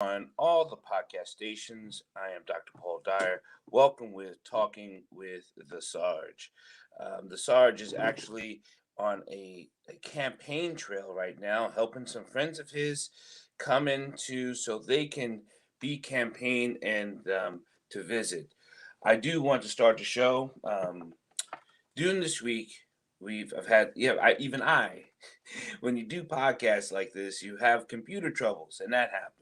on all the podcast stations. I am Dr. Paul Dyer. Welcome with Talking with the Sarge. The Sarge is actually on a campaign trail right now, helping some friends of his come into so they can be campaign and to visit. I do want to start the show. During this week, I've had even I when you do podcasts like this, you have computer troubles, and that happens.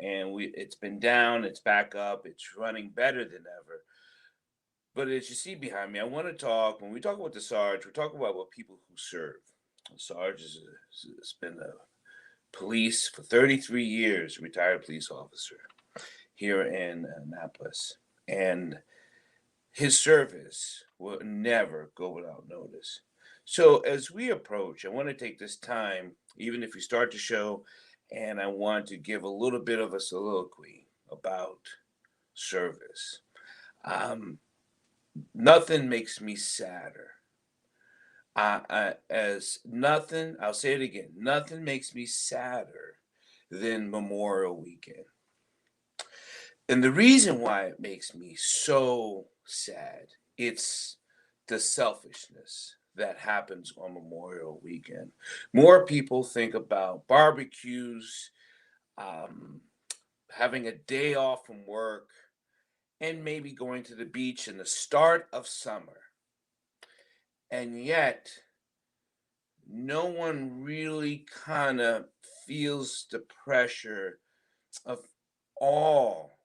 And it's been down, it's back up, it's running better than ever. But as you see behind me, I want to talk. When we talk about the Sarge, we're talking about what people who serve. Sarge has been a police for 33 years, retired police officer here in Annapolis, and his service will never go without notice. So, as we approach, I want to take this time, even if we start the show, and I want to give a little bit of a soliloquy about service. Um, Nothing makes me sadder. I'll say it again, nothing makes me sadder than Memorial Weekend. And the reason why it makes me so sad, it's the selfishness that happens on Memorial Weekend. More people think about barbecues, um, having a day off from work, and maybe going to the beach in the start of summer. And yet, no one really kind of feels the pressure of all,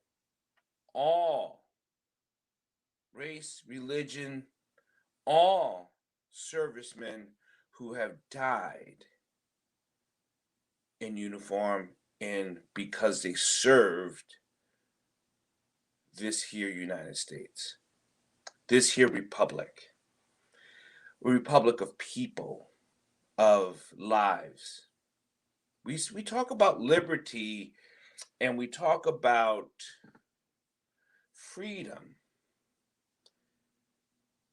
all race, religion, all servicemen who have died in uniform and because they served this here United States, this here republic, a republic of people, of lives. We talk about liberty and we talk about freedom,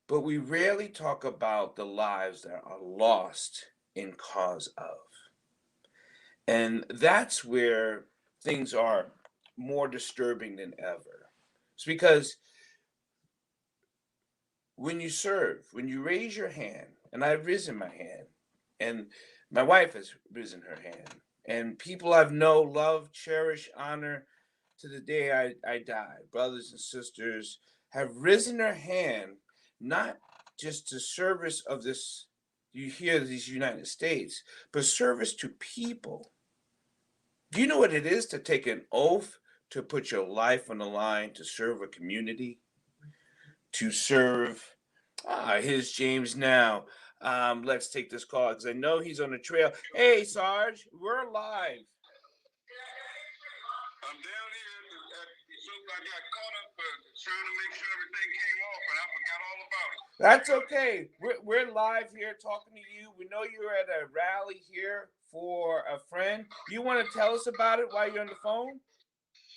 but we rarely talk about the lives that are lost in cause of. And that's where things are more disturbing than ever. It's because when you serve, when you raise your hand, and I've risen my hand, and my wife has risen her hand, and people I've known, love, cherish, honor to the day I die, brothers and sisters have risen their hand, not just to service of this, you hear these United States, but service to people. Do you know what it is to take an oath to put your life on the line to serve a community? To serve. Here's James now. Let's take this call because I know he's on the trail. Hey, Sarge, we're live. I'm down here so I got caught up trying to make sure everything came off, and I forgot all about it. That's okay. We're live here talking to you. We know you're at a rally here for a friend. You want to tell us about it while you're on the phone?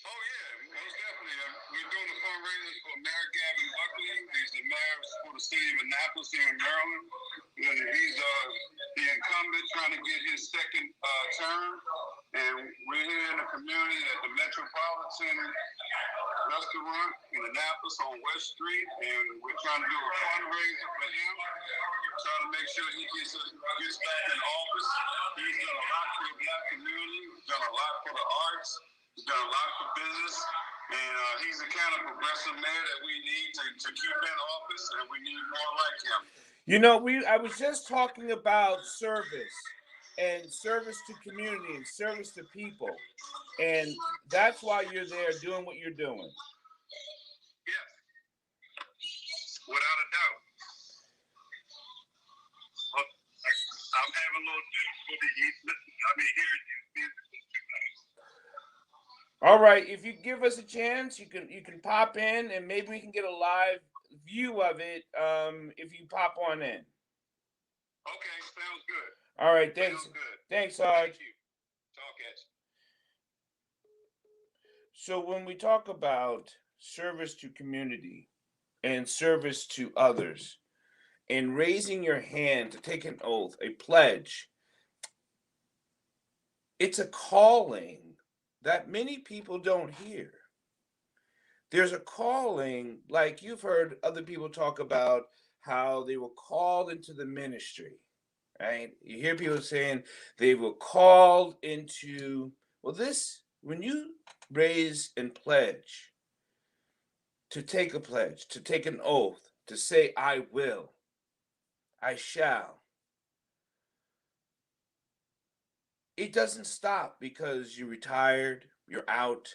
Oh yeah, most definitely. We're doing a fundraiser for Mayor Gavin Buckley. He's the mayor for the city of Annapolis here in Maryland. He's the incumbent trying to get his second term. And we're here in the community at the Metropolitan Restaurant in Annapolis on West Street. And we're trying to do a fundraiser for him, trying to make sure he gets back in office. He's done a lot for the black community, done a lot for the arts. He's done a lot for business, and he's the kind of progressive mayor that we need to keep in office, and we need more like him. You know, I was just talking about service and service to community and service to people, and that's why you're there doing what you're doing. Yes, without a doubt. But I'm having a little difficulty hearing you. All right, if you give us a chance, you can pop in and maybe we can get a live view of it if you pop on in. Okay, sounds good. All right, thanks. Sounds good. Thanks, Sarge. Thank you. Talk at you. So when we talk about service to community and service to others and raising your hand to take an oath, a pledge, it's a calling that many people don't hear. There's a calling, like you've heard other people talk about how they were called into the ministry, right? You hear people saying they were called into, well, this, when you raise and pledge, to take a pledge, to take an oath, to say, I will, I shall, it doesn't stop because you're retired, you're out.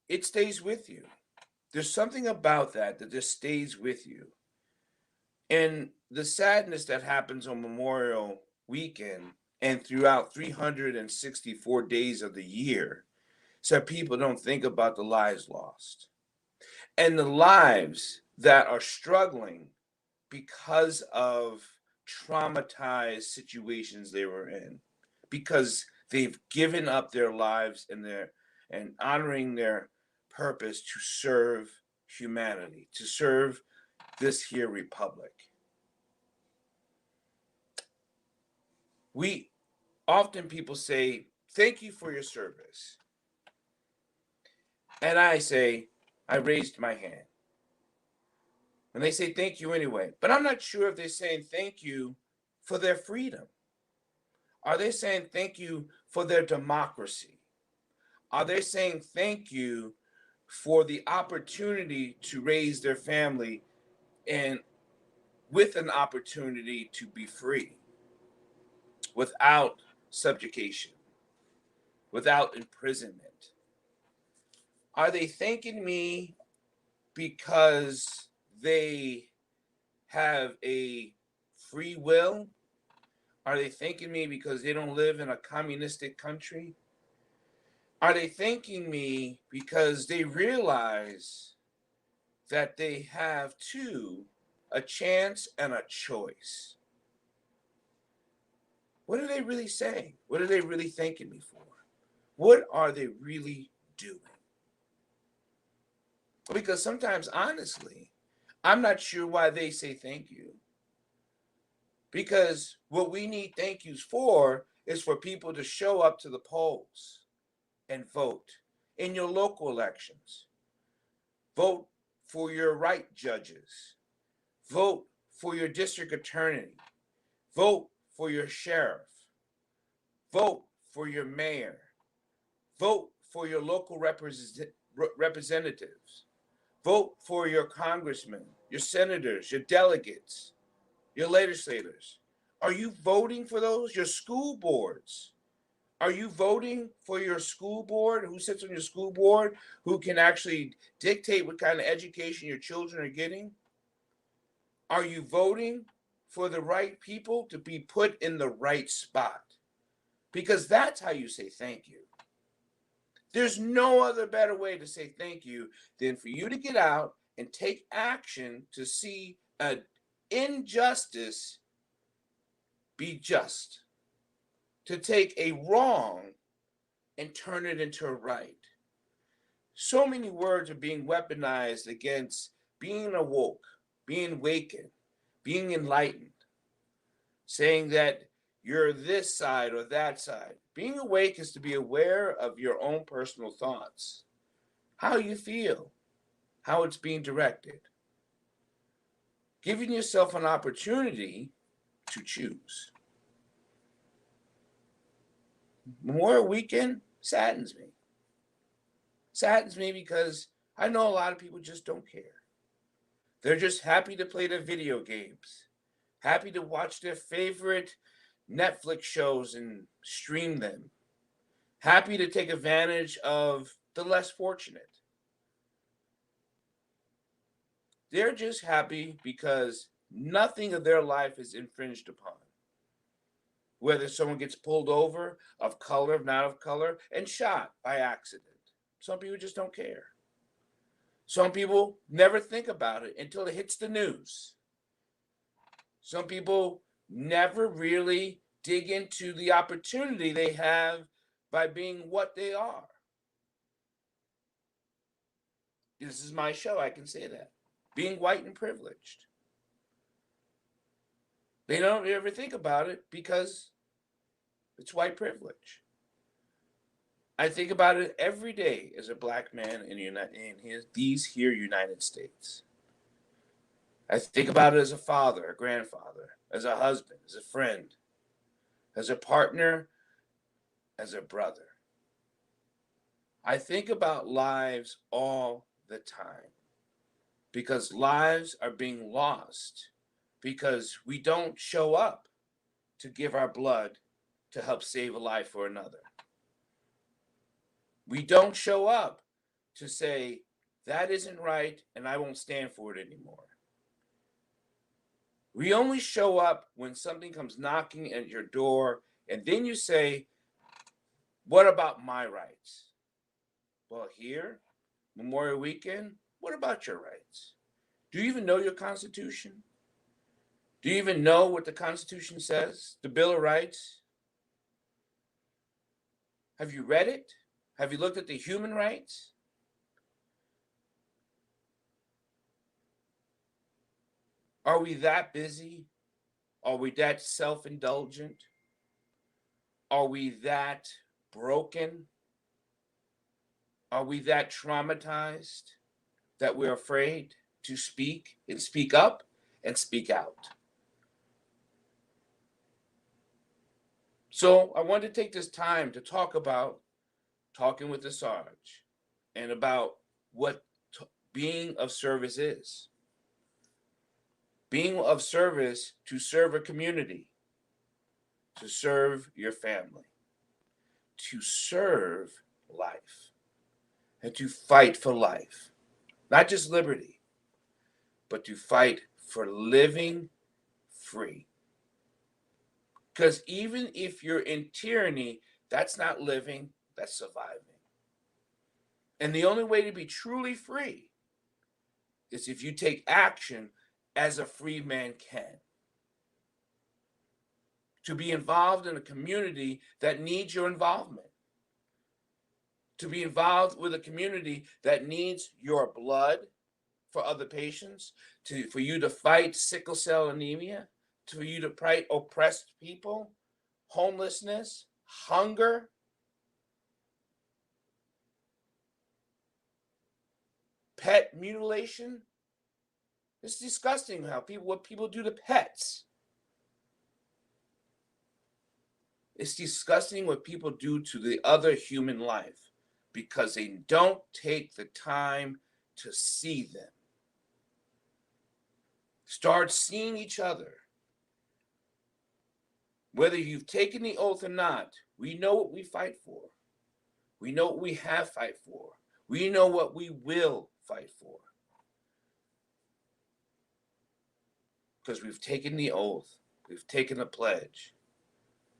It stays with you. There's something about that that just stays with you. And the sadness that happens on Memorial Weekend and throughout 364 days of the year is that people don't think about the lives lost and the lives that are struggling because of traumatized situations they were in, because they've given up their lives and honoring their purpose to serve humanity, to serve this here republic. We often people say, thank you for your service. And I say, I raised my hand. And they say thank you anyway. But I'm not sure if they're saying thank you for their freedom. Are they saying thank you for their democracy? Are they saying thank you for the opportunity to raise their family and with an opportunity to be free without subjugation, without imprisonment? Are they thanking me because they have a free will? Are they thanking me because they don't live in a communistic country? Are they thanking me because they realize that they have too a chance and a choice? What are they really saying? What are they really thanking me for? What are they really doing? Because sometimes, honestly, I'm not sure why they say thank you. Because what we need thank yous for is for people to show up to the polls and vote in your local elections. Vote for your right judges. Vote for your district attorney. Vote for your sheriff. Vote for your mayor. Vote for your local representatives. Vote for your congressmen, your senators, your delegates, your legislators. Are you voting for those? Your school boards. Are you voting for your school board? Who sits on your school board? Who can actually dictate what kind of education your children are getting? Are you voting for the right people to be put in the right spot? Because that's how you say thank you. There's no other better way to say thank you than for you to get out and take action to see an injustice be just, to take a wrong and turn it into a right. So many words are being weaponized against being awoke, being wakened, being enlightened, saying that you're this side or that side. Being awake is to be aware of your own personal thoughts, how you feel, how it's being directed, giving yourself an opportunity to choose. Memorial Weekend saddens me. Saddens me because I know a lot of people just don't care. They're just happy to play their video games, happy to watch their favorite Netflix shows and stream them, happy to take advantage of the less fortunate. They're just happy because nothing of their life is infringed upon. Whether someone gets pulled over, of color, not of color, and shot by accident. Some people just don't care. Some people never think about it until it hits the news. Some people never really dig into the opportunity they have by being what they are. This is my show, I can say that. Being white and privileged. They don't ever think about it because it's white privilege. I think about it every day as a black man these here United States. I think about it as a father, a grandfather, as a husband, as a friend, as a partner, as a brother. I think about lives all the time because lives are being lost because we don't show up to give our blood to help save a life for another. We don't show up to say, that isn't right and I won't stand for it anymore. We only show up when something comes knocking at your door and then you say, what about my rights? Well, here, Memorial Weekend, what about your rights? Do you even know your Constitution? Do you even know what the Constitution says? The Bill of Rights? Have you read it? Have you looked at the human rights? Are we that busy? Are we that self-indulgent? Are we that broken? Are we that traumatized that we're afraid to speak and speak up and speak out? So I wanted to take this time to talk about talking with the Sarge and about what being of service is. Being of service to serve a community, to serve your family, to serve life, and to fight for life. Not just liberty, but to fight for living free. Because even if you're in tyranny, that's not living, that's surviving. And the only way to be truly free is if you take action as a free man can. To be involved in a community that needs your involvement. To be involved with a community that needs your blood for other patients, for you to fight sickle cell anemia, for you to fight oppressed people, homelessness, hunger. Pet mutilation. It's disgusting what people do to pets. It's disgusting what people do to the other human life because they don't take the time to see them. Start seeing each other. Whether you've taken the oath or not, we know what we fight for. We know what we have fight for. We know what we will fight for. Because we've taken the oath, we've taken the pledge,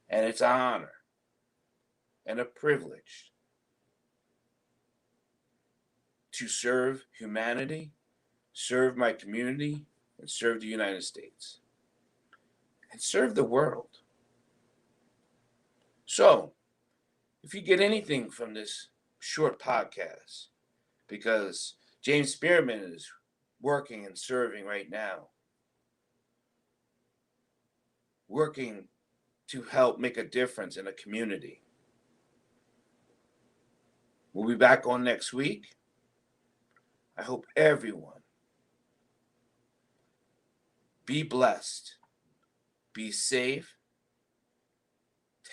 and it's an honor and a privilege to serve humanity, serve my community, and serve the United States, and serve the world. So, if you get anything from this short podcast, because James Spearman is working and serving right now, working to help make a difference in a community. We'll be back on next week. I hope everyone be blessed, be safe,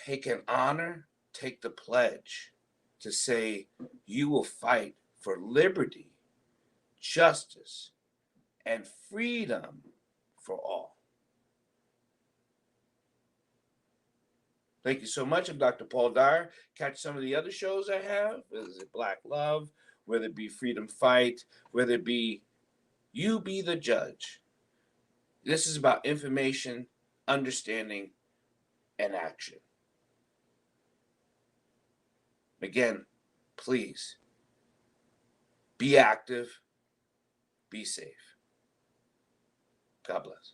take an honor, take the pledge to say you will fight for liberty, justice, and freedom for all. Thank you so much. I'm Dr. Paul Dyer. Catch some of the other shows I have, whether it's Black Love, whether it be Freedom Fight, whether it be You Be the Judge. This is about information, understanding, and action. Again, please be active, be safe. God bless.